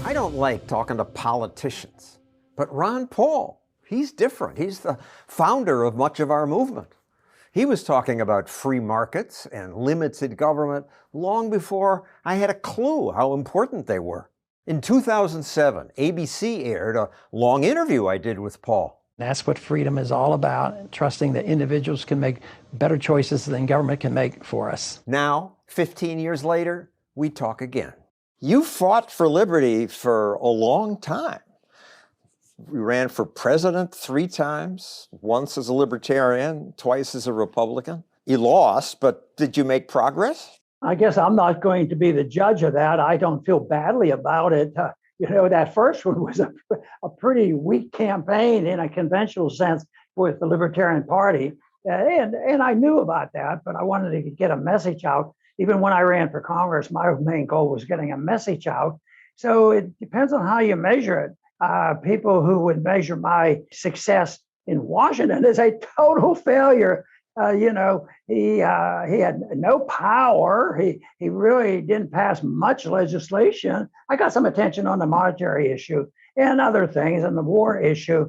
I don't like talking to politicians, but Ron Paul, he's different. He's the founder of much of our movement. He was talking about free markets and limited government long before I had a clue how important they were. In 2007, ABC aired a long interview I did with Paul. That's what freedom is all about, trusting that individuals can make better choices than government can make for us. Now, 15 years later, we talk again. You fought for liberty for a long time. You ran for president 3 times, once as a libertarian, twice as a Republican. You lost, but did you make progress? I guess I'm not going to be the judge of that. I don't feel badly about it. That first one was a pretty weak campaign in a conventional sense with the Libertarian Party. And I knew about that, but I wanted to get a message out. Even when I ran for Congress, my main goal was getting a message out. So it depends on how you measure it. People who would measure my success in Washington as a total failure. He had no power. He really didn't pass much legislation. I got some attention on the monetary issue and other things and the war issue.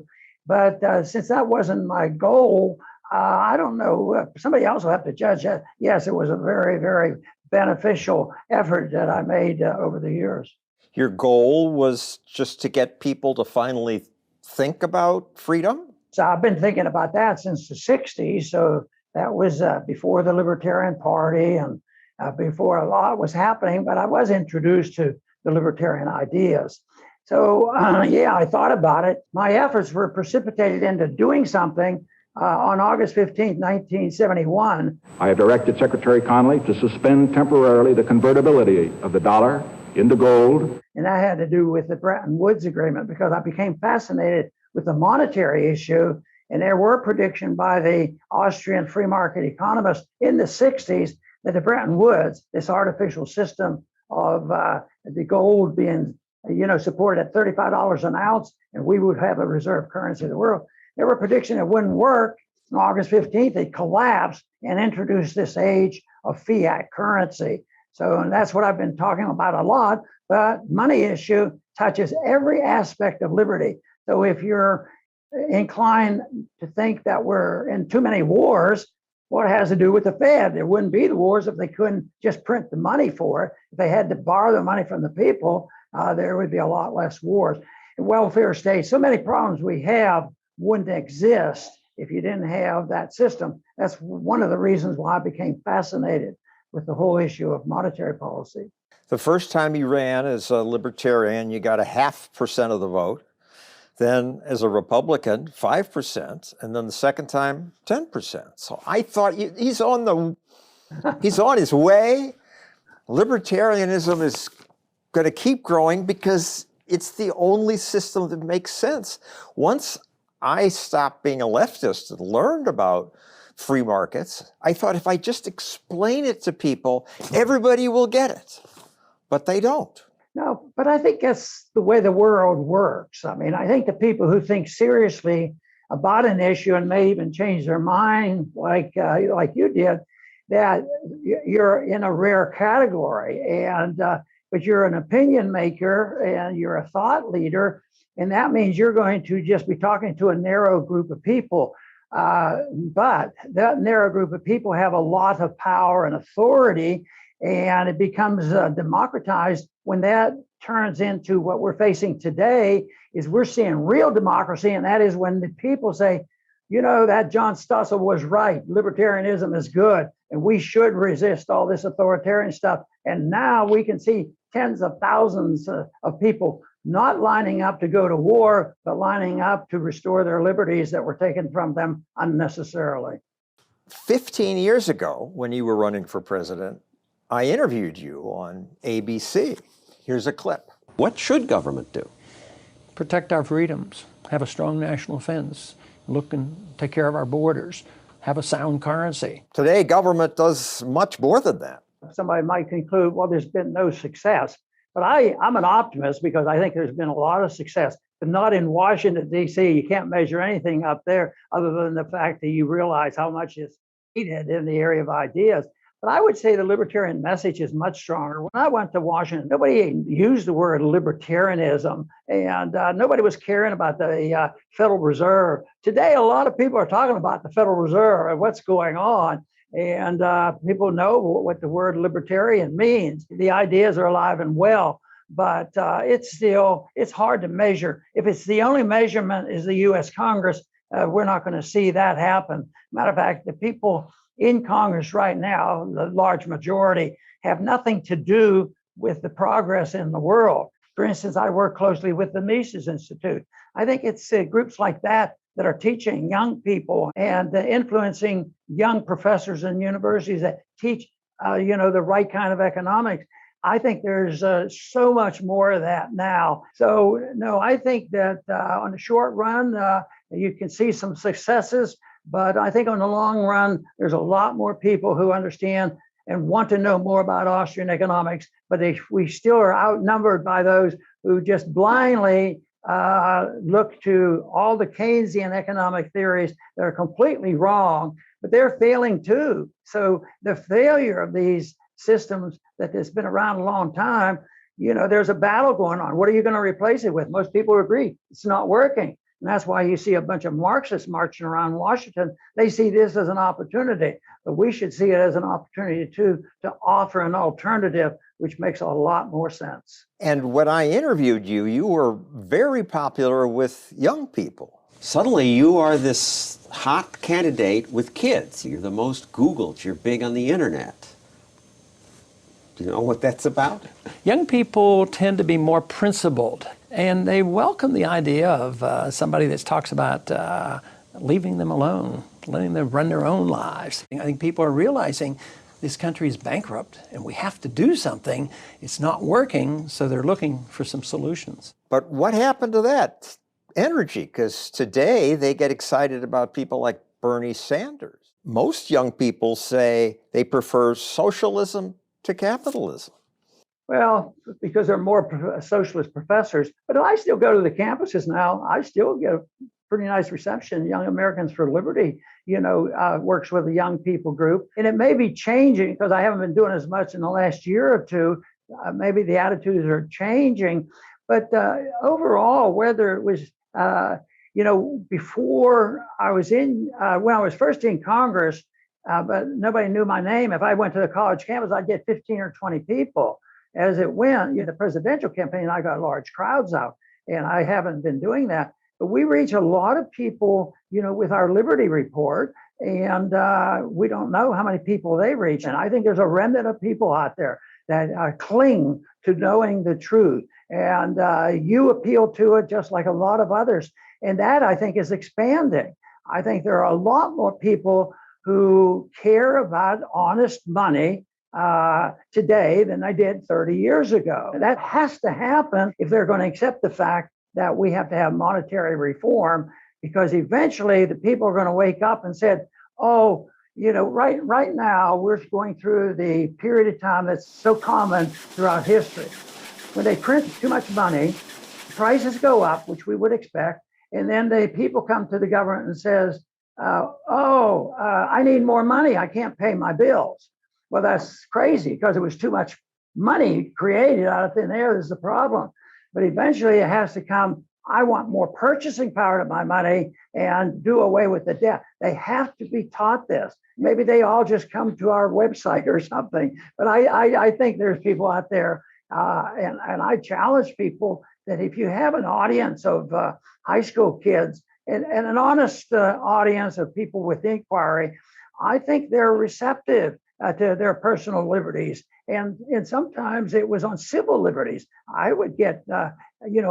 But since that wasn't my goal, I don't know. Somebody else will have to judge that. Yes, it was a very, very beneficial effort that I made over the years. Your goal was just to get people to finally think about freedom? So I've been thinking about that since the 60s. So that was before the Libertarian Party and before a lot was happening, but I was introduced to the libertarian ideas. So I thought about it. My efforts were precipitated into doing something on August 15th, 1971. I have directed Secretary Connally to suspend temporarily the convertibility of the dollar into gold. And that had to do with the Bretton Woods Agreement because I became fascinated with the monetary issue. And there were predictions by the Austrian free market economists in the 60s that the Bretton Woods, this artificial system of the gold being, supported at $35 an ounce, and we would have a reserve currency of the world. There were predictions it wouldn't work. On August 15th, it collapsed and introduced this age of fiat currency. So and that's what I've been talking about a lot, but money issue touches every aspect of liberty. So if you're inclined to think that we're in too many wars, what has to do with the Fed? There wouldn't be the wars if they couldn't just print the money for it. If they had to borrow the money from the people, there would be a lot less wars. In welfare states, so many problems we have wouldn't exist if you didn't have that system. That's one of the reasons why I became fascinated with the whole issue of monetary policy. The first time you ran as a libertarian, you got 0.5% of the vote. Then as a Republican, 5%, and then the second time, 10%. So I thought he's on his way. Libertarianism is going to keep growing because it's the only system that makes sense. Once I stopped being a leftist and learned about free markets, I thought if I just explain it to people, everybody will get it. But they don't. No, but I think that's the way the world works. I mean, I think the people who think seriously about an issue and may even change their mind, like you did, that you're in a rare category. And but you're an opinion maker and you're a thought leader, and that means you're going to just be talking to a narrow group of people. But that narrow group of people have a lot of power and authority, and it becomes democratized when that turns into what we're facing today. Is we're seeing real democracy, and that is when the people say, that John Stossel was right. Libertarianism is good, and we should resist all this authoritarian stuff. And now we can see tens of thousands of people not lining up to go to war, but lining up to restore their liberties that were taken from them unnecessarily. 15 years ago, when you were running for president, I interviewed you on ABC. Here's a clip. What should government do? Protect our freedoms, have a strong national defense, look and take care of our borders, have a sound currency. Today, government does much more than that. Somebody might conclude, well, there's been no success. But I'm an optimist because I think there's been a lot of success, but not in Washington, D.C. You can't measure anything up there other than the fact that you realize how much is needed in the area of ideas. But I would say the libertarian message is much stronger. When I went to Washington, nobody used the word libertarianism, and nobody was caring about the Federal Reserve. Today, a lot of people are talking about the Federal Reserve and what's going on. And people know what the word libertarian means. The ideas are alive and well, but it's hard to measure. If it's the only measurement is the U.S. Congress, we're not going to see that happen. Matter of fact, the people in Congress right now, the large majority, have nothing to do with the progress in the world. For instance, I work closely with the Mises Institute. I think it's groups like that are teaching young people and influencing young professors in universities that teach, the right kind of economics. I think there's so much more of that now. So, no, I think that on the short run, you can see some successes, but I think on the long run, there's a lot more people who understand and want to know more about Austrian economics, but we still are outnumbered by those who just blindly look to all the Keynesian economic theories that are completely wrong, but they're failing too. So the failure of these systems that has been around a long time, there's a battle going on. What are you going to replace it with? Most people agree it's not working. And that's why you see a bunch of Marxists marching around Washington. They see this as an opportunity, but we should see it as an opportunity to offer an alternative, which makes a lot more sense. And when I interviewed you, you were very popular with young people. Suddenly you are this hot candidate with kids. You're the most Googled. You're big on the internet. Do you know what that's about? Young people tend to be more principled, and they welcome the idea of somebody that talks about leaving them alone, letting them run their own lives. I think people are realizing this country is bankrupt and we have to do something. It's not working, so they're looking for some solutions. But what happened to that energy? Because today they get excited about people like Bernie Sanders. Most young people say they prefer socialism to capitalism. Well, because they're more socialist professors, but I still go to the campuses now. I still get a pretty nice reception. Young Americans for Liberty, works with a young people group. And it may be changing because I haven't been doing as much in the last year or two. Maybe the attitudes are changing. But overall, whether it was, before I was when I was first in Congress, but nobody knew my name. If I went to the college campus, I'd get 15 or 20 people. As it went, the presidential campaign, I got large crowds out, and I haven't been doing that. But we reach a lot of people, with our Liberty Report, and we don't know how many people they reach. And I think there's a remnant of people out there that cling to knowing the truth. And you appeal to it just like a lot of others. And that, I think, is expanding. I think there are a lot more people who care about honest money today than I did 30 years ago. That has to happen if they're going to accept the fact that we have to have monetary reform, because eventually the people are going to wake up and said, oh, right now we're going through the period of time that's so common throughout history. When they print too much money, prices go up, which we would expect, and then the people come to the government and says, I need more money. I can't pay my bills. Well, that's crazy because it was too much money created out of thin air. This is the problem. But eventually it has to come, I want more purchasing power to my money and do away with the debt. They have to be taught this. Maybe they all just come to our website or something. But I think there's people out there, and I challenge people that if you have an audience of high school kids and an honest audience of people with inquiry, I think they're receptive to their personal liberties. And sometimes it was on civil liberties. I would get, a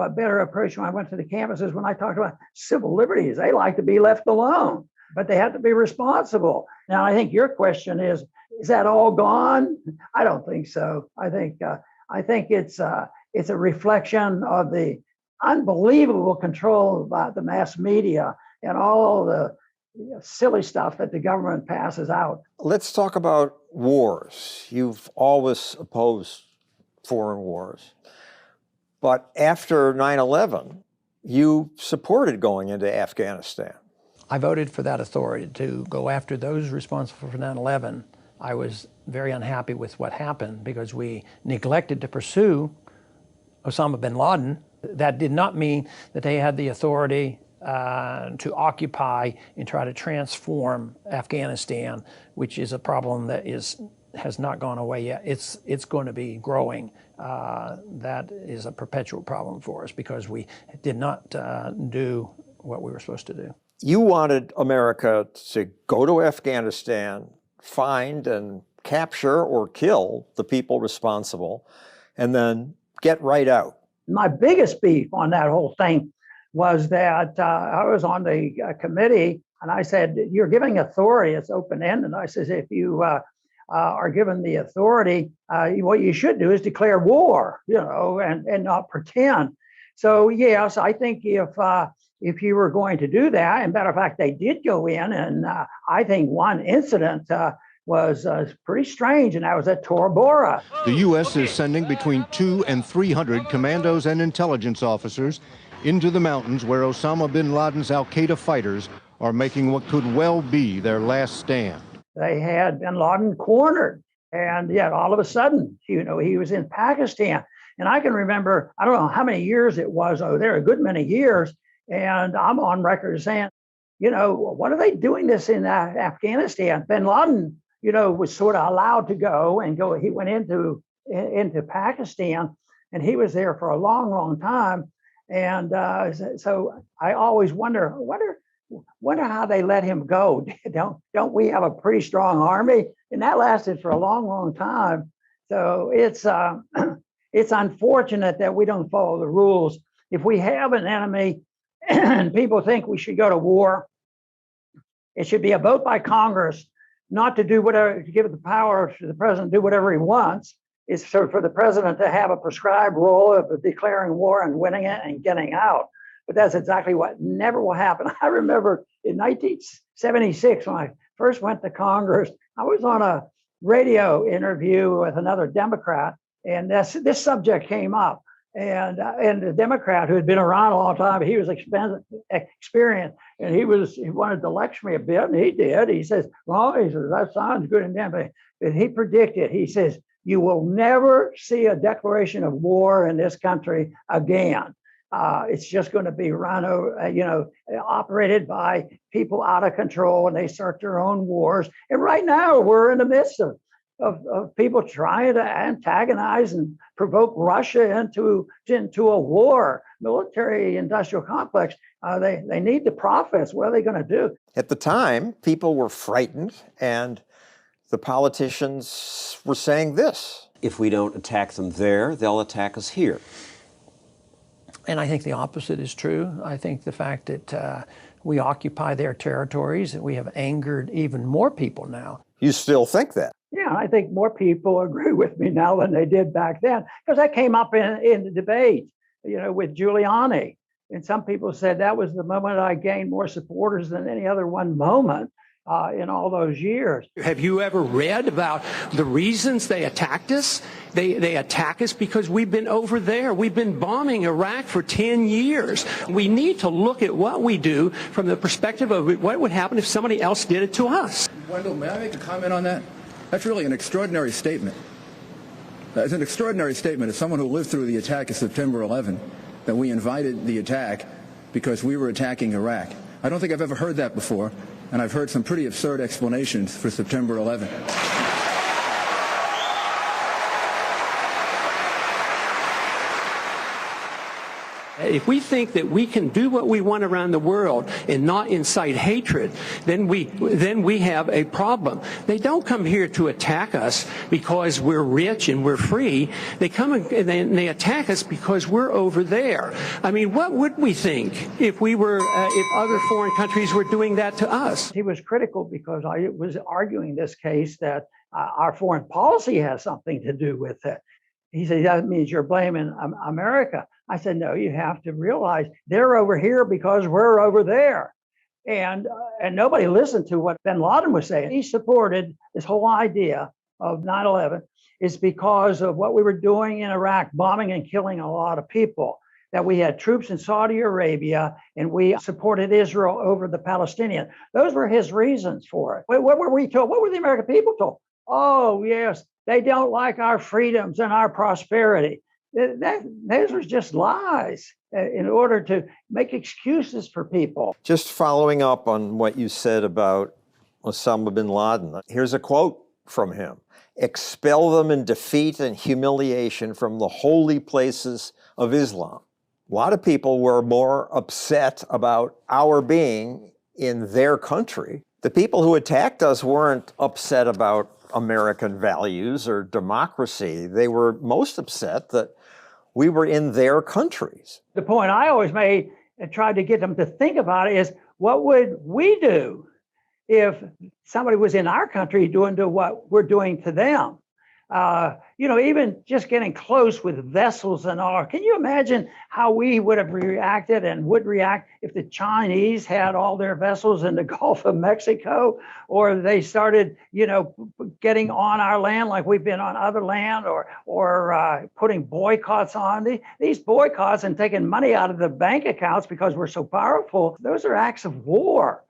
better approach when I went to the campuses when I talked about civil liberties. They like to be left alone, but they have to be responsible. Now, I think your question is that all gone? I don't think so. I think it's a reflection of the unbelievable control about the mass media and all the silly stuff that the government passes out. Let's talk about wars. You've always opposed foreign wars. But after 9/11, you supported going into Afghanistan. I voted for that authority to go after those responsible for 9/11 I was very unhappy with what happened because we neglected to pursue Osama bin Laden. That did not mean that they had the authority to occupy and try to transform Afghanistan, which is a problem that has not gone away yet. It's going to be growing. That is a perpetual problem for us because we did not do what we were supposed to do. You wanted America to go to Afghanistan, find and capture or kill the people responsible, and then get right out. My biggest beef on that whole thing was that I was on the committee, and I said, you're giving authority, it's open-ended. I says, if you are given the authority, what you should do is declare war, and not pretend. So yes, I think if you were going to do that, and matter of fact, they did go in, and I think one incident was pretty strange, and that was at Tora Bora. The U.S. is sending between 200 and 300 commandos and intelligence officers into the mountains where Osama bin Laden's al-Qaeda fighters are making what could well be their last stand. They had bin Laden cornered, and yet all of a sudden, he was in Pakistan. And I can remember, I don't know how many years it was, there were a good many years, and I'm on record saying, what are they doing this in Afghanistan? Bin Laden, was sort of allowed to go. He went into Pakistan, and he was there for a long, long time. And so I always wonder how they let him go. Don't we have a pretty strong army? And that lasted for a long, long time. So it's unfortunate that we don't follow the rules. If we have an enemy and people think we should go to war, it should be a vote by Congress not to do whatever, to give the power to the president to do whatever he wants. It's for the president to have a prescribed role of declaring war and winning it and getting out. But that's exactly what never will happen. I remember in 1976, when I first went to Congress, I was on a radio interview with another Democrat, and this subject came up. And the Democrat, who had been around a long time, he was experienced, and he wanted to lecture me a bit, and he did. He says, well, he says, that sounds good and damn. But he predicted, he says, you will never see a declaration of war in this country again. It's just going to be run over, operated by people out of control, and they start their own wars. And right now, we're in the midst of people trying to antagonize and provoke Russia into a war, military-industrial complex. They need the profits. What are they going to do? At the time, people were frightened, and the politicians were saying this. If we don't attack them there, they'll attack us here. And I think the opposite is true. I think the fact that we occupy their territories, that we have angered even more people now. You still think that? Yeah, I think more people agree with me now than they did back then, because that came up in the debate, with Giuliani. And some people said that was the moment I gained more supporters than any other one moment in all those years. Have you ever read about the reasons they attacked us? They attack us because we've been over there. We've been bombing Iraq for 10 years. We need to look at what we do from the perspective of what would happen if somebody else did it to us. Wendell, may I make a comment on that? That's really an extraordinary statement. It's an extraordinary statement as someone who lived through the attack of September 11, that we invited the attack because we were attacking Iraq. I don't think I've ever heard that before, and I've heard some pretty absurd explanations for September 11. If we think that we can do what we want around the world and not incite hatred, then we have a problem. They don't come here to attack us because we're rich and we're free. They come and they attack us because we're over there. I mean, what would we think if we were, if other foreign countries were doing that to us? He was critical because I was arguing this case that our foreign policy has something to do with it. He said, that means you're blaming America. I said, no, you have to realize they're over here because we're over there. And nobody listened to what bin Laden was saying. He supported this whole idea of 9/11 is because of what we were doing in Iraq, bombing and killing a lot of people, that we had troops in Saudi Arabia and we supported Israel over the Palestinians. Those were his reasons for it. What were we told? What were the American people told? oh, yes, they don't like our freedoms and our prosperity. Those are just lies in order to make excuses for people. Just following up on what you said about Osama bin Laden, here's a quote from him. Expel them in defeat and humiliation from the holy places of Islam. A lot of people were more upset about our being in their country. The people who attacked us weren't upset about American values or democracy. They were most upset that we were in their countries. The point I always made and tried to get them to think about it is, what would we do if somebody was in our country doing to what we're doing to them? Even just getting close with vessels and all. Can you imagine how we would have reacted and would react if the Chinese had all their vessels in the Gulf of Mexico, or they started, getting on our land like we've been on other land, or putting boycotts on these boycotts and taking money out of the bank accounts because we're so powerful? Those are acts of war.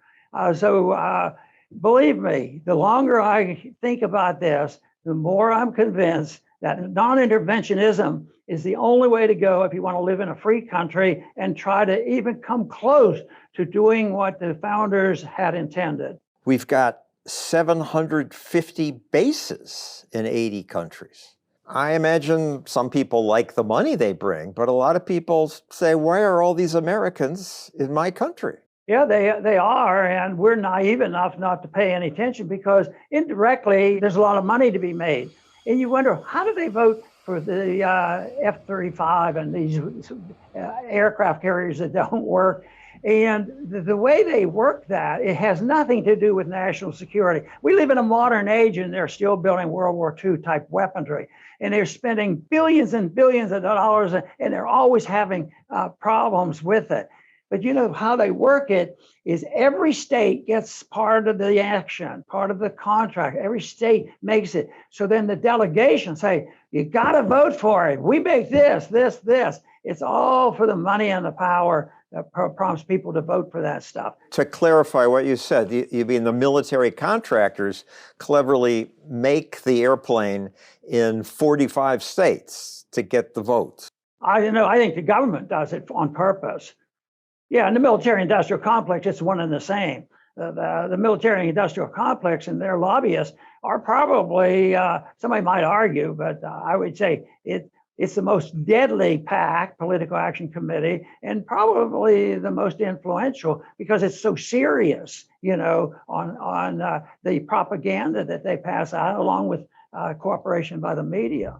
Believe me, the longer I think about this, the more I'm convinced that non-interventionism is the only way to go if you want to live in a free country and try to even come close to doing what the founders had intended. We've got 750 bases in 80 countries. I imagine some people like the money they bring, but a lot of people say, why are all these Americans in my country? Yeah, they are, and we're naive enough not to pay any attention because indirectly there's a lot of money to be made. And you wonder, how do they vote for the F-35 and these aircraft carriers that don't work? And the way they work that, it has nothing to do with national security. We live in a modern age and they're still building World War II type weaponry. And they're spending billions and billions of dollars, and they're always having problems with it. But how they work it is every state gets part of the action, part of the contract. Every state makes it. So then the delegations say, you got to vote for it. We make this. It's all for the money and the power that prompts people to vote for that stuff. To clarify what you said, you mean the military contractors cleverly make the airplane in 45 states to get the votes? I think the government does it on purpose. Yeah, in the military-industrial complex, it's one and the same. The military-industrial complex and their lobbyists are probably, somebody might argue, but I would say it's the most deadly PAC, Political Action Committee, and probably the most influential because it's so serious, on the propaganda that they pass out, along with cooperation by the media.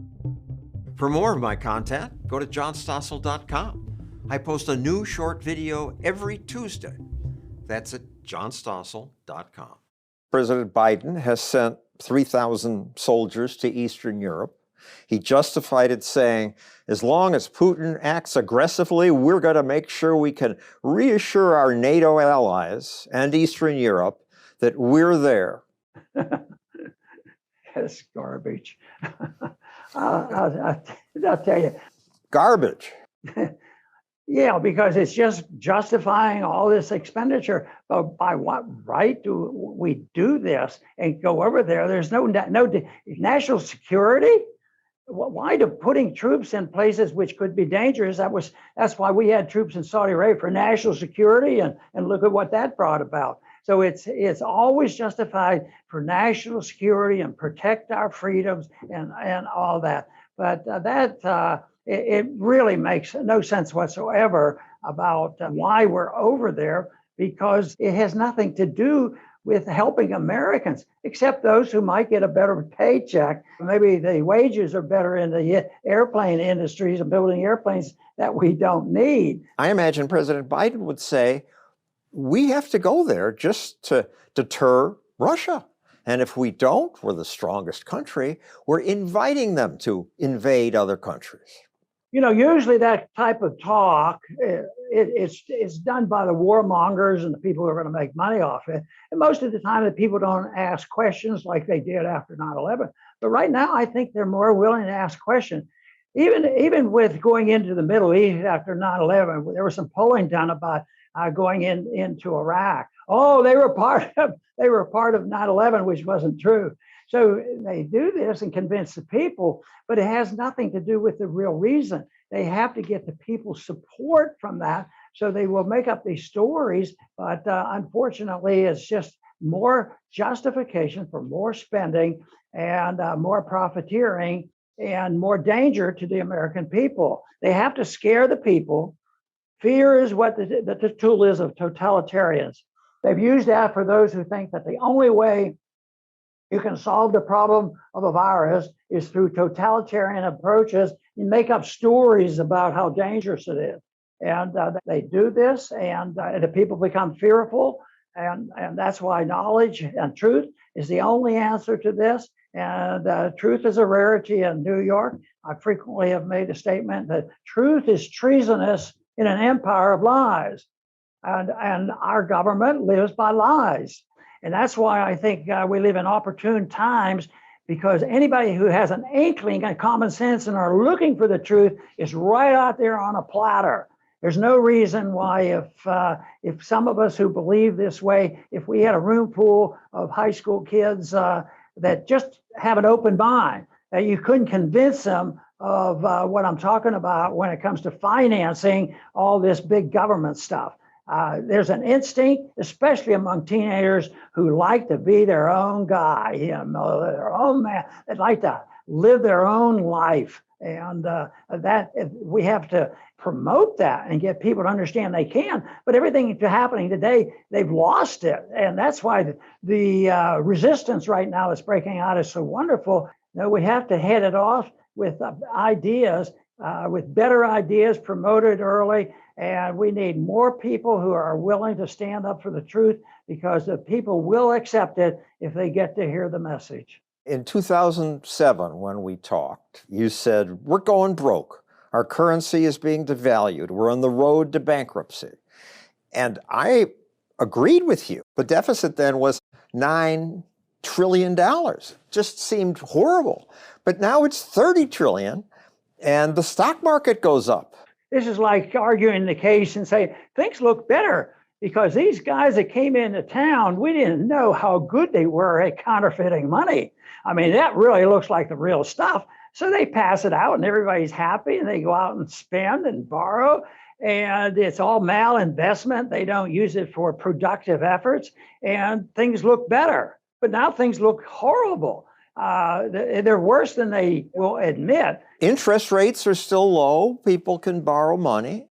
For more of my content, go to johnstossel.com. I post a new short video every Tuesday. That's at johnstossel.com. President Biden has sent 3,000 soldiers to Eastern Europe. He justified it saying, as long as Putin acts aggressively, we're going to make sure we can reassure our NATO allies and Eastern Europe that we're there. That's garbage. I'll tell you. Garbage. Yeah, because it's just justifying all this expenditure. But by what right do we do this and go over there? There's no national security. Why do putting troops in places which could be dangerous? That's why we had troops in Saudi Arabia for national security, and look at what that brought about. So it's always justified for national security and protect our freedoms and all that. But it really makes no sense whatsoever about why we're over there, because it has nothing to do with helping Americans, except those who might get a better paycheck. Maybe the wages are better in the airplane industries and building airplanes that we don't need. I imagine President Biden would say, we have to go there just to deter Russia. And if we don't, we're the strongest country. We're inviting them to invade other countries. Usually that type of talk, it's done by the warmongers and the people who are going to make money off it. And most of the time, the people don't ask questions like they did after 9/11. But right now, I think they're more willing to ask questions. Even with going into the Middle East after 9/11, there was some polling done about going into Iraq. oh, they were part of 9/11, which wasn't true. So they do this and convince the people, but it has nothing to do with the real reason. They have to get the people's support from that, so they will make up these stories. But unfortunately, it's just more justification for more spending and more profiteering and more danger to the American people. They have to scare the people. Fear is what the tool is of totalitarians. They've used that for those who think that the only way you can solve the problem of a virus is through totalitarian approaches. You make up stories about how dangerous it is. And they do this, and the people become fearful. And that's why knowledge and truth is the only answer to this. And truth is a rarity in New York. I frequently have made a statement that truth is treasonous in an empire of lies. And our government lives by lies. And that's why I think we live in opportune times, because anybody who has an inkling of common sense and are looking for the truth is right out there on a platter. There's no reason why if some of us who believe this way, if we had a room full of high school kids that just have an open mind, that you couldn't convince them of what I'm talking about when it comes to financing all this big government stuff. There's an instinct, especially among teenagers, who like to be their own guy, their own man. They'd like to live their own life. And that we have to promote that and get people to understand they can. But everything that's happening today, they've lost it. And that's why the resistance right now that's breaking out is so wonderful. Now, we have to head it off with ideas, with better ideas promoted early. And we need more people who are willing to stand up for the truth, because the people will accept it if they get to hear the message. In 2007, when we talked, you said, we're going broke. Our currency is being devalued. We're on the road to bankruptcy. And I agreed with you. The deficit then was $9 trillion. Just seemed horrible. But now it's 30 trillion, and the stock market goes up. This is like arguing the case and saying things look better because these guys that came into town, we didn't know how good they were at counterfeiting money. I mean, that really looks like the real stuff. So they pass it out and everybody's happy and they go out and spend and borrow. And it's all malinvestment. They don't use it for productive efforts, and things look better. But now things look horrible. They're worse than they will admit. Interest rates are still low. People can borrow money.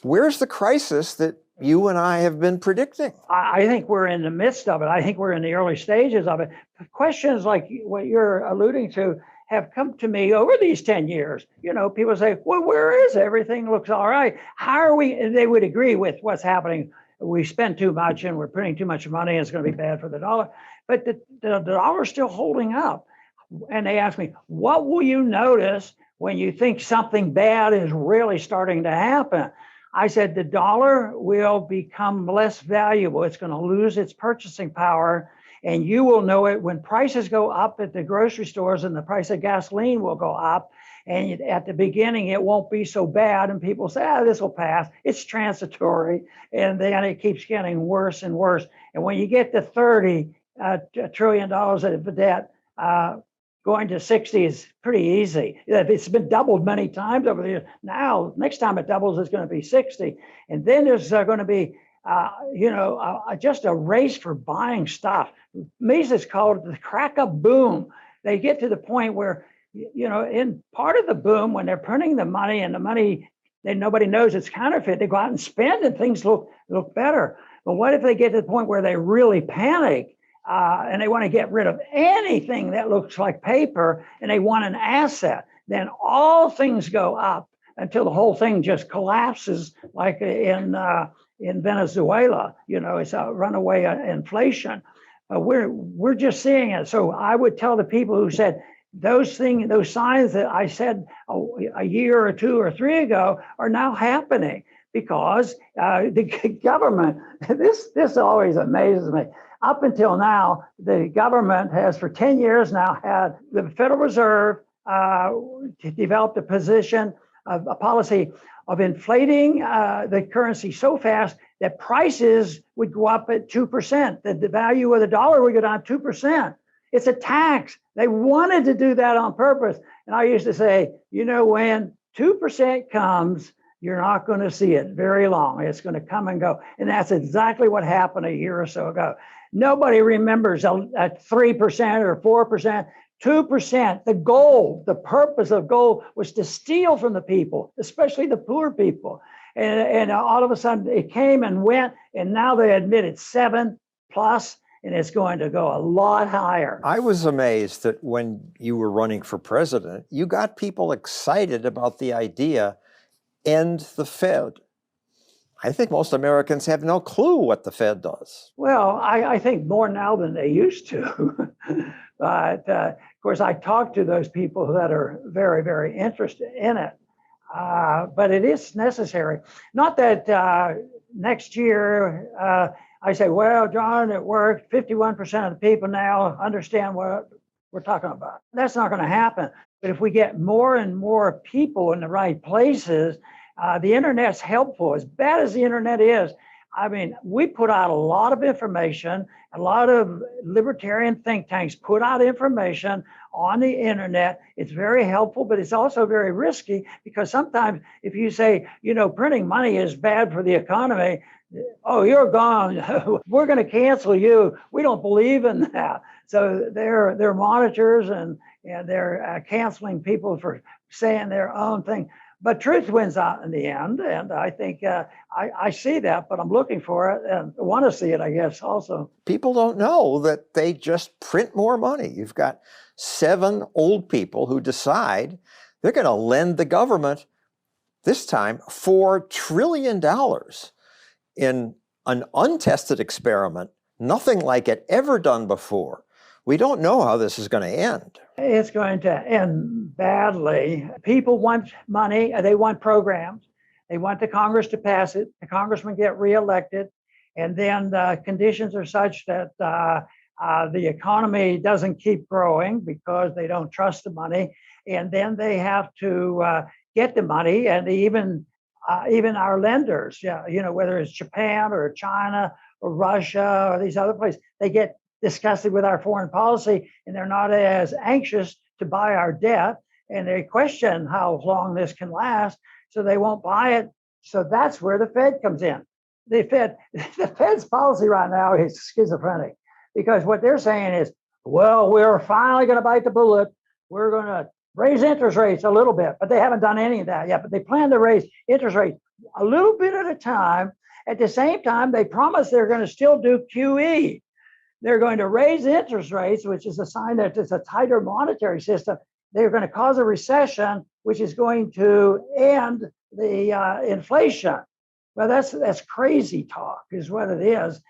Where's the crisis that you and I have been predicting? I think we're in the midst of it. I think we're in the early stages of it. Questions like what you're alluding to have come to me over these 10 years. You know, people say, well, where is everything? Looks all right. How are we? And they would agree with what's happening. We spend too much and we're printing too much money and it's going to be bad for the dollar. But the dollar's still holding up. And they ask me, what will you notice when you think something bad is really starting to happen? I said, the dollar will become less valuable. It's going to lose its purchasing power. And you will know it when prices go up at the grocery stores, and the price of gasoline will go up. And at the beginning, it won't be so bad. And people say, this will pass. It's transitory. And then it keeps getting worse and worse. And when you get to $30 trillion of debt, going to 60 is pretty easy. It's been doubled many times over the years. Now, next time it doubles, it's going to be 60. And then there's going to be, just a race for buying stuff. Mises called it the crack up boom. They get to the point where, in part of the boom, when they're printing the money and the money, then nobody knows it's counterfeit, they go out and spend and things look better. But what if they get to the point where they really panic and they want to get rid of anything that looks like paper and they want an asset? Then all things go up until the whole thing just collapses, like in Venezuela. It's a runaway inflation. We're just seeing it. So I would tell the people who said those signs that I said a year or two or three ago are now happening, because the government, this always amazes me. Up until now, the government has for 10 years now had the Federal Reserve developed a position of a policy of inflating the currency so fast that prices would go up at 2%, that the value of the dollar would go down 2%. It's a tax. They wanted to do that on purpose. And I used to say, when 2% comes, you're not going to see it very long. It's going to come and go. And that's exactly what happened a year or so ago. Nobody remembers at 3% or 4%. 2%, the goal, the purpose of gold was to steal from the people, especially the poor people. And all of a sudden it came and went, and now they admit it's 7+, and it's going to go a lot higher. I was amazed that when you were running for president, you got people excited about the idea, end the Fed. I think most Americans have no clue what the Fed does. Well, I think more now than they used to. But of course, I talk to those people that are very, very interested in it. But it is necessary. Not that next year I say, well, John, it worked. 51% of the people now understand what we're talking about. That's not going to happen. But if we get more and more people in the right places, the internet's helpful. As bad as the internet is, I mean, we put out a lot of information. A lot of libertarian think tanks put out information on the internet. It's very helpful, but it's also very risky, because sometimes if you say, printing money is bad for the economy, oh, you're gone. We're going to cancel you. We don't believe in that. So they're monitors and they're canceling people for saying their own thing. But truth wins out in the end, and I think I see that, but I'm looking for it and want to see it, I guess, also. People don't know that they just print more money. You've got 7 old people who decide they're going to lend the government, this time, $4 trillion in an untested experiment, nothing like it ever done before. We don't know how this is going to end. It's going to end badly. People want money. They want programs. They want the Congress to pass it. The congressmen get reelected. And then the conditions are such that the economy doesn't keep growing because they don't trust the money. And then they have to get the money. And even our lenders, whether it's Japan or China or Russia or these other places, they get disgusted with our foreign policy, and they're not as anxious to buy our debt, and they question how long this can last, so they won't buy it. So that's where the Fed comes in. The Fed's policy right now is schizophrenic, because what they're saying is, well, we're finally going to bite the bullet. We're going to raise interest rates a little bit, but they haven't done any of that yet. But they plan to raise interest rates a little bit at a time. At the same time, they promise they're going to still do QE. They're going to raise interest rates, which is a sign that it's a tighter monetary system. They're going to cause a recession, which is going to end the inflation. Well, that's crazy talk, is what it is,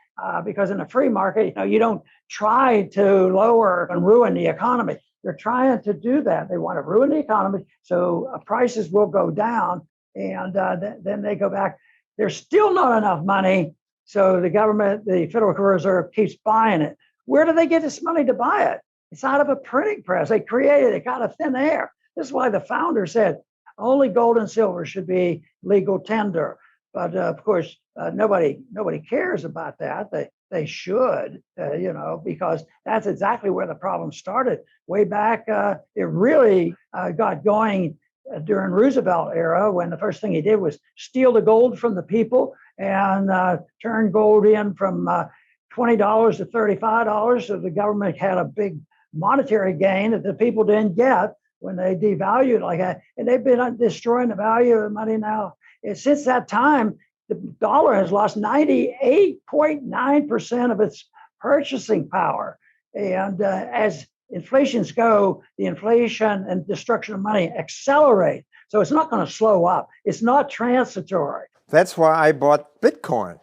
because in a free market, you don't try to lower and ruin the economy. They're trying to do that. They want to ruin the economy, so prices will go down, and then they go back. There's still not enough money. So the government, the Federal Reserve, keeps buying it. Where do they get this money to buy it? It's out of a printing press. They created it out of thin air. This is why the founder said only gold and silver should be legal tender. But of course, nobody cares about that. They should, because that's exactly where the problem started. Way back, it really got going during Roosevelt era, when the first thing he did was steal the gold from the people and turn gold in from $20 to $35. So the government had a big monetary gain that the people didn't get when they devalued like that. And they've been destroying the value of the money now. And since that time, the dollar has lost 98.9% of its purchasing power. And as inflations go, the inflation and destruction of money accelerate. So it's not going to slow up. It's not transitory. That's why I bought Bitcoin.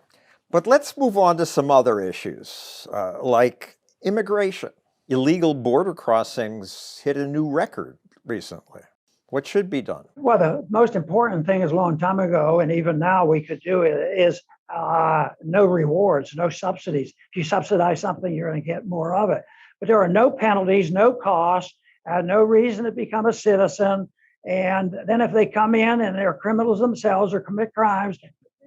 But let's move on to some other issues, like immigration. Illegal border crossings hit a new record recently. What should be done? Well, the most important thing is a long time ago, and even now we could do it, is no rewards, no subsidies. If you subsidize something, you're going to get more of it. But there are no penalties, no costs, no reason to become a citizen. And then if they come in and they're criminals themselves or commit crimes,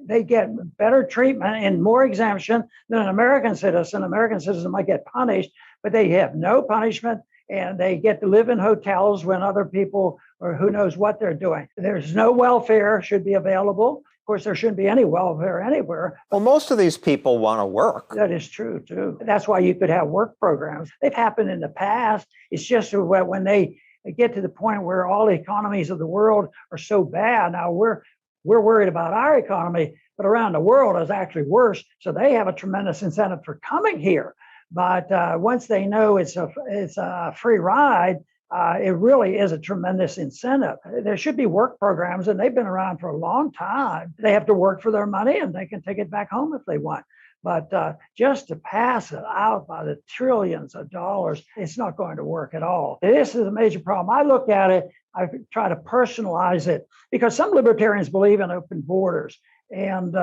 they get better treatment and more exemption than an American citizen. American citizen might get punished, but they have no punishment and they get to live in hotels when other people or who knows what they're doing. There's no welfare should be available. Of course, there shouldn't be any welfare anywhere. Well, most of these people want to work. That is true, too. That's why you could have work programs. They've happened in the past. It's just when they get to the point where all the economies of the world are so bad. Now we're worried about our economy, but around the world is actually worse. So they have a tremendous incentive for coming here. But once they know it's a free ride, it really is a tremendous incentive. There should be work programs, and they've been around for a long time. They have to work for their money, and they can take it back home if they want. But just to pass it out by the trillions of dollars, it's not going to work at all. This is a major problem. I look at it, I try to personalize it, because some libertarians believe in open borders. And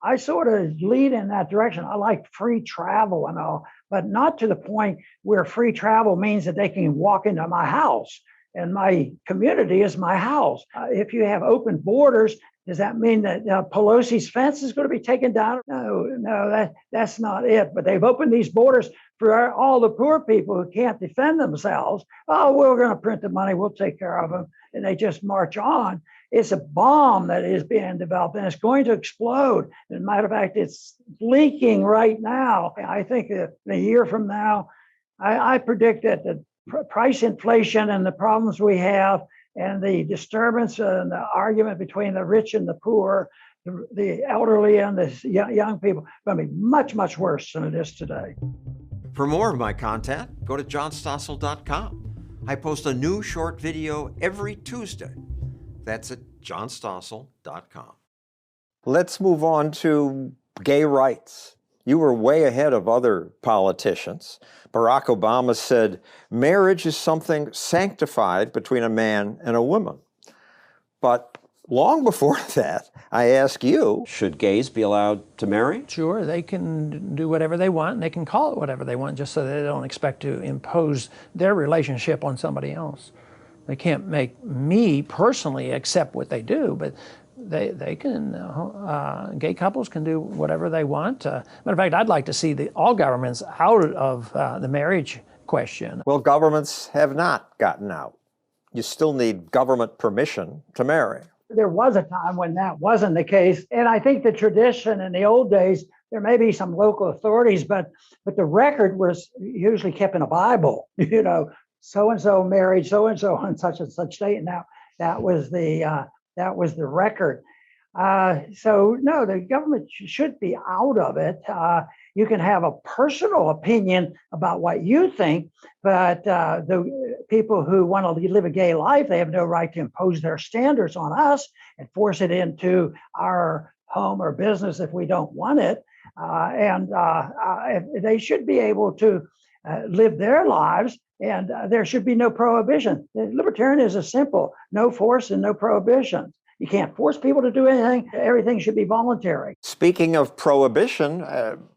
I sort of lead in that direction. I like free travel and all, but not to the point where free travel means that they can walk into my house and my community is my house. If you have open borders, does that mean that Pelosi's fence is going to be taken down? No, that's not it. But they've opened these borders for all the poor people who can't defend themselves. Oh, we're going to print the money. We'll take care of them. And they just march on. It's a bomb that is being developed, and it's going to explode. As a matter of fact, it's leaking right now. I think that a year from now, I predict that the price inflation and the problems we have and the disturbance and the argument between the rich and the poor, the elderly and the young people, are going to be much, much worse than it is today. For more of my content, go to johnstossel.com. I post a new short video every Tuesday. That's at johnstossel.com. Let's move on to gay rights. You were way ahead of other politicians. Barack Obama said, marriage is something sanctified between a man and a woman. But long before that, I ask you, should gays be allowed to marry? Sure, they can do whatever they want, and they can call it whatever they want, just so they don't expect to impose their relationship on somebody else. They can't make me personally accept what they do, but they can, gay couples can do whatever they want. Matter of fact, I'd like to see all governments out of the marriage question. Well, governments have not gotten out. You still need government permission to marry. There was a time when that wasn't the case. And I think the tradition in the old days, there may be some local authorities, but the record was usually kept in a Bible, so-and-so married so-and-so on such and such date. And that was the record. So no, the government should be out of it. You can have a personal opinion about what you think, but the people who want to live a gay life, they have no right to impose their standards on us and force it into our home or business if we don't want it. And they should be able to live their lives, and there should be no prohibition. Libertarianism is simple: no force and no prohibitions. You can't force people to do anything. Everything should be voluntary. Speaking of prohibition,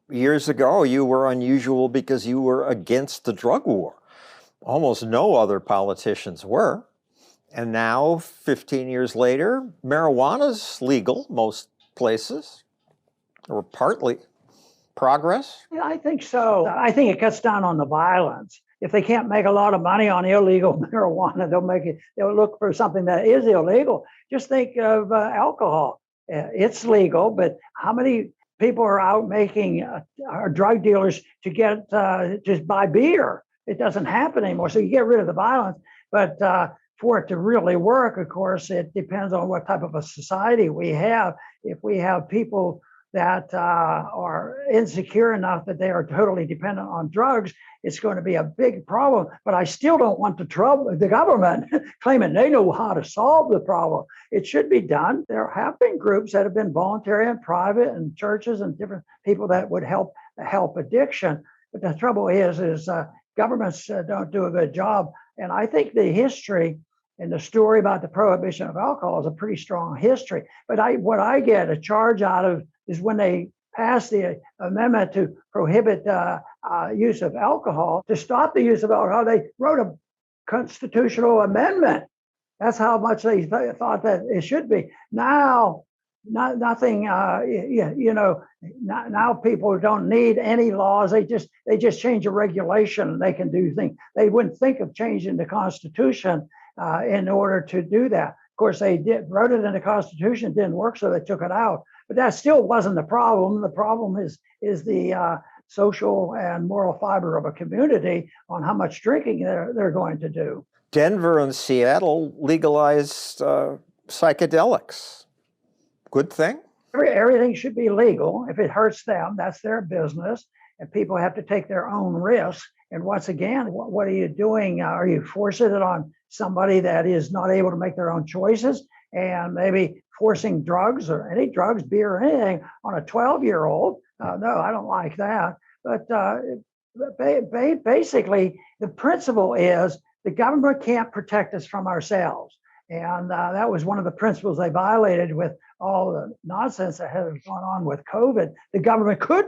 years ago you were unusual because you were against the drug war. Almost no other politicians were. And now, 15 years later, marijuana's legal most places, or partly. Progress? Yeah, I think so. I think it cuts down on the violence. If they can't make a lot of money on illegal marijuana, they'll look for something that is illegal. Just think of alcohol. It's legal, but how many people are out making are drug dealers to get just buy beer? It doesn't happen anymore. So you get rid of the violence, but for it to really work, of course, it depends on what type of a society we have. If we have people that are insecure enough that they are totally dependent on drugs, it's going to be a big problem. But I still don't want the government claiming they know how to solve the problem. It should be done. There have been groups that have been voluntary and private, and churches and different people that would help addiction. But the trouble is governments don't do a good job. And I think the history and the story about the prohibition of alcohol is a pretty strong history. But what I get a charge out of is when they passed the amendment to prohibit use of alcohol, to stop the use of alcohol, they wrote a constitutional amendment That's how much they thought that it should be. Now, nothing. Now people don't need any laws. They just change a regulation. They can do things. They wouldn't think of changing the Constitution in order to do that. Of course, they wrote it in the Constitution. It didn't work, so they took it out. But that still wasn't the problem. The problem is the social and moral fiber of a community on how much drinking they're going to do. Denver and Seattle legalized psychedelics. Good thing? Everything should be legal. If it hurts them, that's their business. And people have to take their own risks. And once again, what are you doing? Are you forcing it on somebody that is not able to make their own choices? And maybe forcing drugs or any drugs, beer, or anything on a 12-year-old? No, I don't like that. But basically, the principle is the government can't protect us from ourselves. And that was one of the principles they violated with all the nonsense that has gone on with COVID. The government could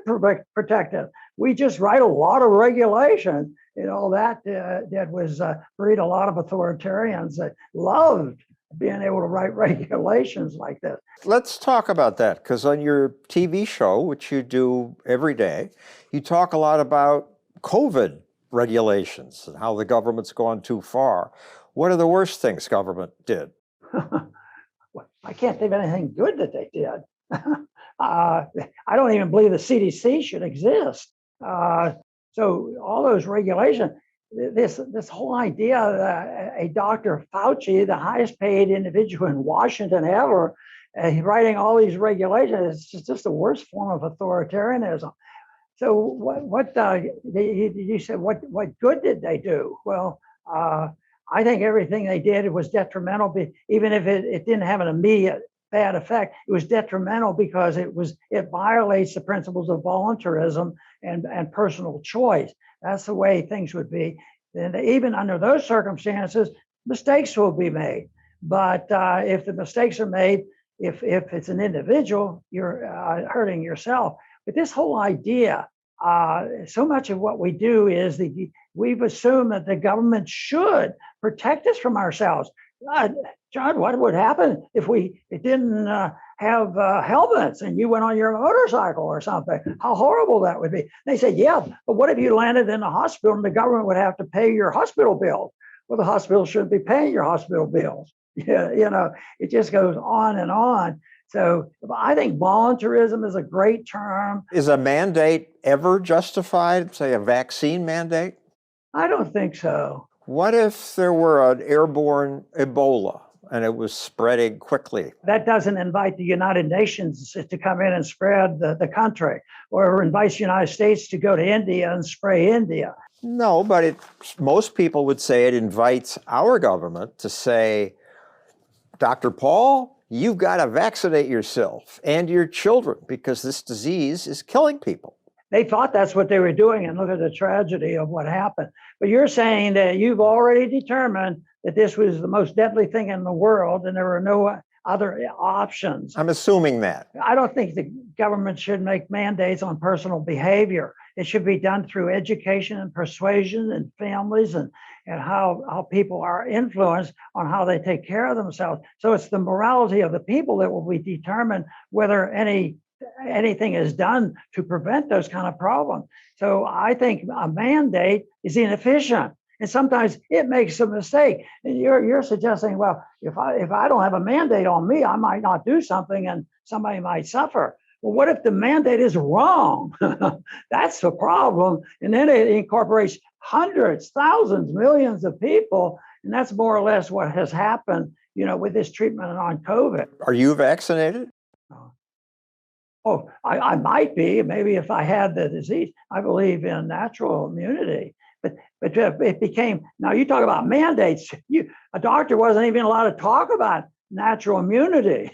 protect us. We just write a lot of regulations. All that was breed a lot of authoritarians that loved being able to write regulations like this. Let's talk about that, because on your TV show, which you do every day, you talk a lot about COVID regulations and how the government's gone too far. What are the worst things government did? I can't think of anything good that they did. I don't even believe the CDC should exist. So all those regulations, this whole idea that a Dr. Fauci, the highest paid individual in Washington ever, writing all these regulations, it's just the worst form of authoritarianism. So what you said, what good did they do? Well, I think everything they did was detrimental, even if it didn't have an immediate bad effect. It was detrimental because it violates the principles of voluntarism and personal choice. That's the way things would be. And even under those circumstances, mistakes will be made. But if the mistakes are made, if it's an individual, you're hurting yourself. But this whole idea, so much of what we do is we've assumed that the government should protect us from ourselves. John, what would happen if it didn't have helmets and you went on your motorcycle or something? How horrible that would be. They said, yeah, but what if you landed in the hospital and the government would have to pay your hospital bills? Well, the hospital shouldn't be paying your hospital bills. Yeah, it just goes on and on. So I think voluntarism is a great term. Is a mandate ever justified, say a vaccine mandate? I don't think so. What if there were an airborne Ebola and it was spreading quickly? That doesn't invite the United Nations to come in and spread the country, or invites the United States to go to India and spray India. No, but most people would say it invites our government to say, Dr. Paul, you've got to vaccinate yourself and your children because this disease is killing people. They thought that's what they were doing, and look at the tragedy of what happened. But you're saying that you've already determined that this was the most deadly thing in the world and there were no other options. I'm assuming that. I don't think the government should make mandates on personal behavior. It should be done through education and persuasion and families and how people are influenced on how they take care of themselves. So it's the morality of the people that will be determined whether anything is done to prevent those kind of problems. So I think a mandate is inefficient. And sometimes it makes a mistake. And you're suggesting, well, if I don't have a mandate on me, I might not do something and somebody might suffer. Well, what if the mandate is wrong? That's the problem. And then it incorporates hundreds, thousands, millions of people. And that's more or less what has happened, with this treatment on COVID. Are you vaccinated? Oh, I might be, maybe if I had the disease. I believe in natural immunity. But it became, now you talk about mandates. A doctor wasn't even allowed to talk about natural immunity,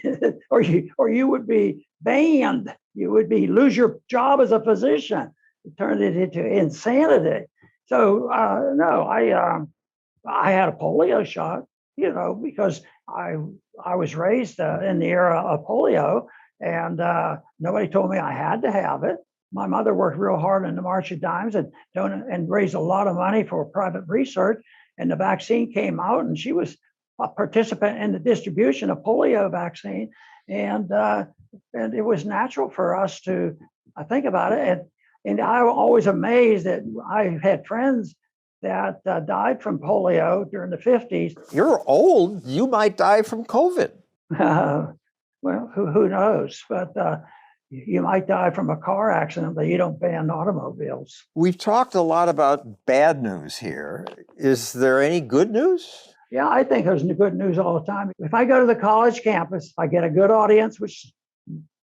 or you would be banned. You would lose your job as a physician. It turned it into insanity. So no, I had a polio shot, because I was raised in the era of polio, and nobody told me I had to have it. My mother worked real hard in the March of Dimes and raised a lot of money for private research. And the vaccine came out, and she was a participant in the distribution of polio vaccine, and it was natural for us to think about it. And I'm always amazed that I had friends that died from polio during the 50s. You're old. You might die from COVID. Well, who knows? But you might die from a car accident, but you don't ban automobiles. We've talked a lot about bad news here. Is there any good news? Yeah, I think there's good news all the time. If I go to the college campus, I get a good audience, which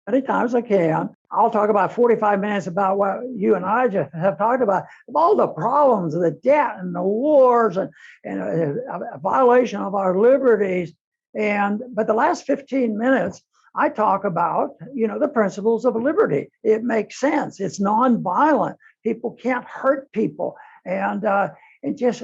many times I can. I'll talk about 45 minutes about what you and I just have talked about, of all the problems of the debt and the wars and a violation of our liberties. But the last 15 minutes, I talk about, the principles of liberty. It makes sense. It's nonviolent. People can't hurt people. And just,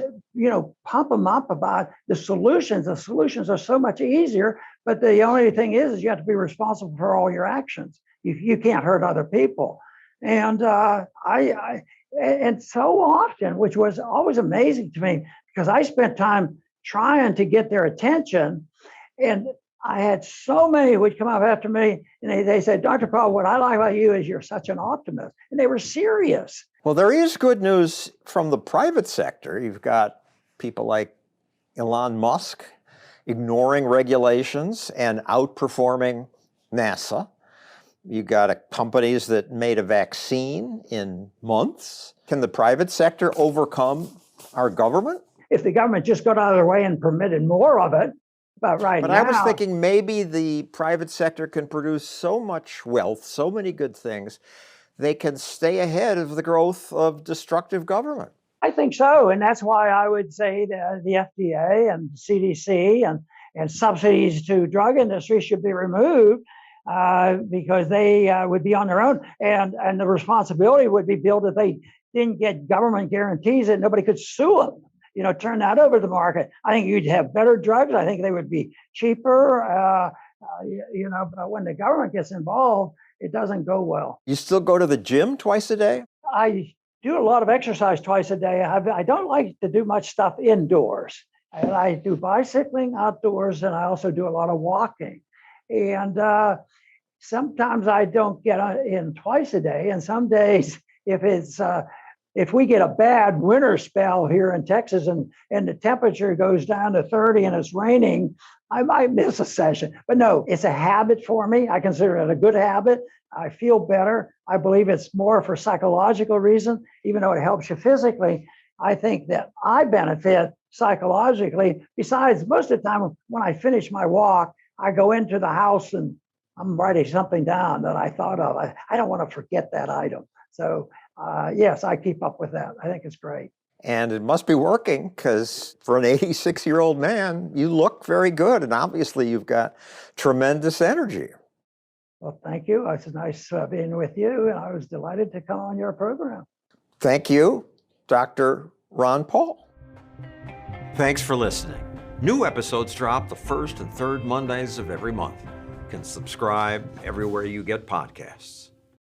pump them up about the solutions. The solutions are so much easier, but the only thing is you have to be responsible for all your actions. You can't hurt other people. And and so often, which was always amazing to me, because I spent time trying to get their attention, and I had so many who would come up after me, and they said, Dr. Paul, what I like about you is you're such an optimist. And they were serious. Well, there is good news from the private sector. You've got people like Elon Musk ignoring regulations and outperforming NASA. You've got companies that made a vaccine in months. Can the private sector overcome our government? If the government just got out of their way and permitted more of it, but now... I was thinking maybe the private sector can produce so much wealth, so many good things, they can stay ahead of the growth of destructive government. I think so, and that's why I would say that the FDA and CDC and subsidies to drug industry should be removed, because they would be on their own, and the responsibility would be built if they didn't get government guarantees that nobody could sue them. Turn that over to the market. I think you'd have better drugs. I think they would be cheaper. But when the government gets involved, it doesn't go well. You still go to the gym twice a day? I do a lot of exercise twice a day. I don't like to do much stuff indoors. And I do bicycling outdoors, and I also do a lot of walking. And sometimes I don't get in twice a day. And some days, if we get a bad winter spell here in Texas and the temperature goes down to 30 and it's raining, I might miss a session. But no, it's a habit for me. I consider it a good habit. I feel better. I believe it's more for psychological reason, even though it helps you physically. I think that I benefit psychologically. Besides, most of the time when I finish my walk, I go into the house and I'm writing something down that I thought of. I don't want to forget that item. So yes, I keep up with that. I think it's great. And it must be working, because for an 86-year-old man, you look very good. And obviously you've got tremendous energy. Well, thank you. It's nice being with you. And I was delighted to come on your program. Thank you, Dr. Ron Paul. Thanks for listening. New episodes drop the first and third Mondays of every month. You can subscribe everywhere you get podcasts.